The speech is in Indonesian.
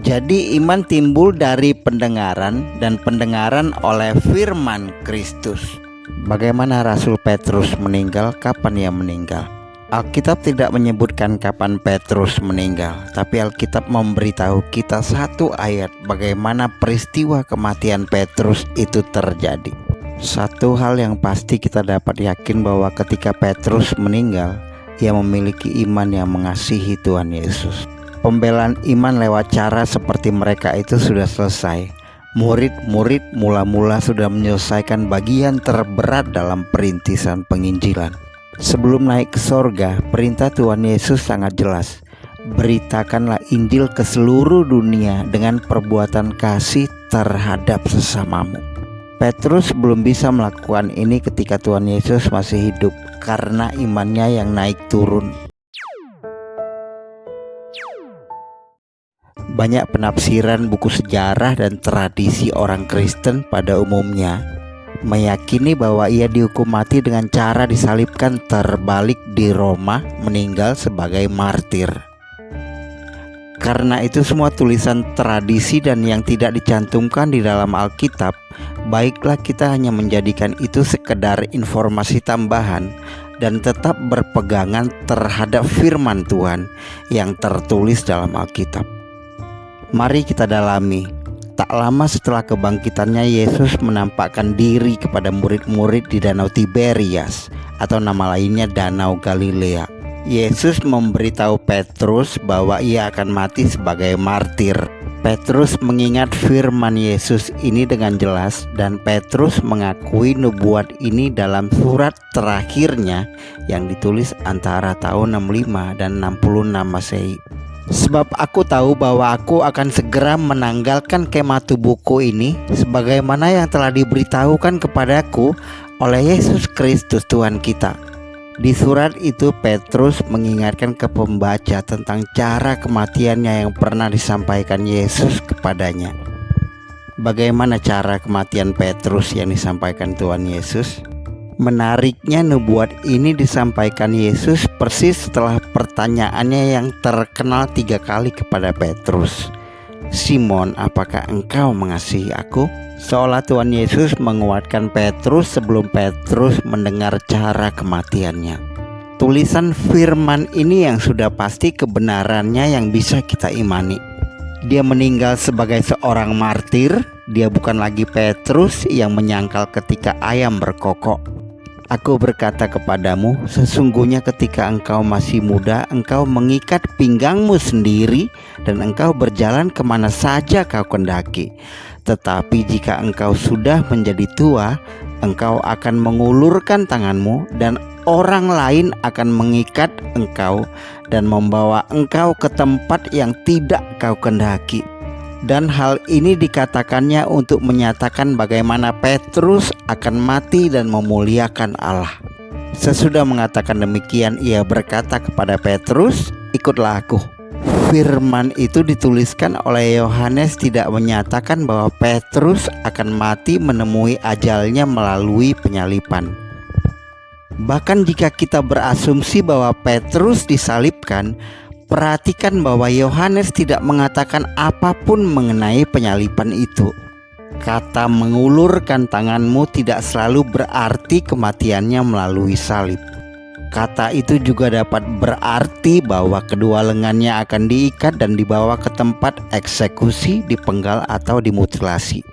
Jadi iman timbul dari pendengaran dan pendengaran oleh firman Kristus. Bagaimana Rasul Petrus meninggal? Kapan ia meninggal? Alkitab tidak menyebutkan kapan Petrus meninggal, tapi Alkitab memberitahu kita satu ayat bagaimana peristiwa kematian Petrus itu terjadi. Satu hal yang pasti kita dapat yakin bahwa ketika Petrus meninggal, ia memiliki iman yang mengasihi Tuhan Yesus. Pembelaan iman lewat cara seperti mereka itu sudah selesai. Murid-murid mula-mula sudah menyelesaikan bagian terberat dalam perintisan penginjilan. Sebelum naik ke sorga, perintah Tuhan Yesus sangat jelas. Beritakanlah Injil ke seluruh dunia dengan perbuatan kasih terhadap sesamamu. Petrus belum bisa melakukan ini ketika Tuhan Yesus masih hidup karena imannya yang naik turun. Banyak penafsiran buku sejarah dan tradisi orang Kristen pada umumnya meyakini bahwa ia dihukum mati dengan cara disalibkan terbalik di Roma, meninggal sebagai martir. Karena itu semua tulisan tradisi dan yang tidak dicantumkan di dalam Alkitab, baiklah kita hanya menjadikan itu sekedar informasi tambahan dan tetap berpegangan terhadap firman Tuhan yang tertulis dalam Alkitab. Mari kita dalami. Tak lama setelah kebangkitannya, Yesus menampakkan diri kepada murid-murid di Danau Tiberias atau nama lainnya Danau Galilea. Yesus memberitahu Petrus bahwa ia akan mati sebagai martir. Petrus mengingat firman Yesus ini dengan jelas dan Petrus mengakui nubuat ini dalam surat terakhirnya yang ditulis antara tahun 65 dan 66 Masehi. Sebab aku tahu bahwa aku akan segera menanggalkan kemah tubuhku ini sebagaimana yang telah diberitahukan kepadaku oleh Yesus Kristus Tuhan kita. Di surat itu Petrus mengingatkan ke pembaca tentang cara kematiannya yang pernah disampaikan Yesus kepadanya. Bagaimana cara kematian Petrus yang disampaikan Tuhan Yesus? Menariknya, nubuat ini disampaikan Yesus persis setelah pertanyaannya yang terkenal 3 kali kepada Petrus. Simon, apakah engkau mengasihi aku? Seolah Tuhan Yesus menguatkan Petrus sebelum Petrus mendengar cara kematiannya. Tulisan firman ini yang sudah pasti kebenarannya yang bisa kita imani. Dia meninggal sebagai seorang martir. Dia bukan lagi Petrus yang menyangkal ketika ayam berkokok. Aku berkata kepadamu, sesungguhnya ketika engkau masih muda, engkau mengikat pinggangmu sendiri dan engkau berjalan kemana saja kau kehendaki. Tetapi jika engkau sudah menjadi tua, engkau akan mengulurkan tanganmu dan orang lain akan mengikat engkau dan membawa engkau ke tempat yang tidak kau kehendaki. Dan hal ini dikatakannya untuk menyatakan bagaimana Petrus akan mati dan memuliakan Allah. Sesudah mengatakan demikian, ia berkata kepada Petrus, "Ikutlah aku." Firman itu dituliskan oleh Yohanes tidak menyatakan bahwa Petrus akan mati menemui ajalnya melalui penyalipan. Bahkan jika kita berasumsi bahwa Petrus disalibkan, perhatikan bahwa Yohanes tidak mengatakan apapun mengenai penyalipan itu. Kata mengulurkan tanganmu tidak selalu berarti kematiannya melalui salib. Kata itu juga dapat berarti bahwa kedua lengannya akan diikat dan dibawa ke tempat eksekusi, dipenggal atau dimutilasi.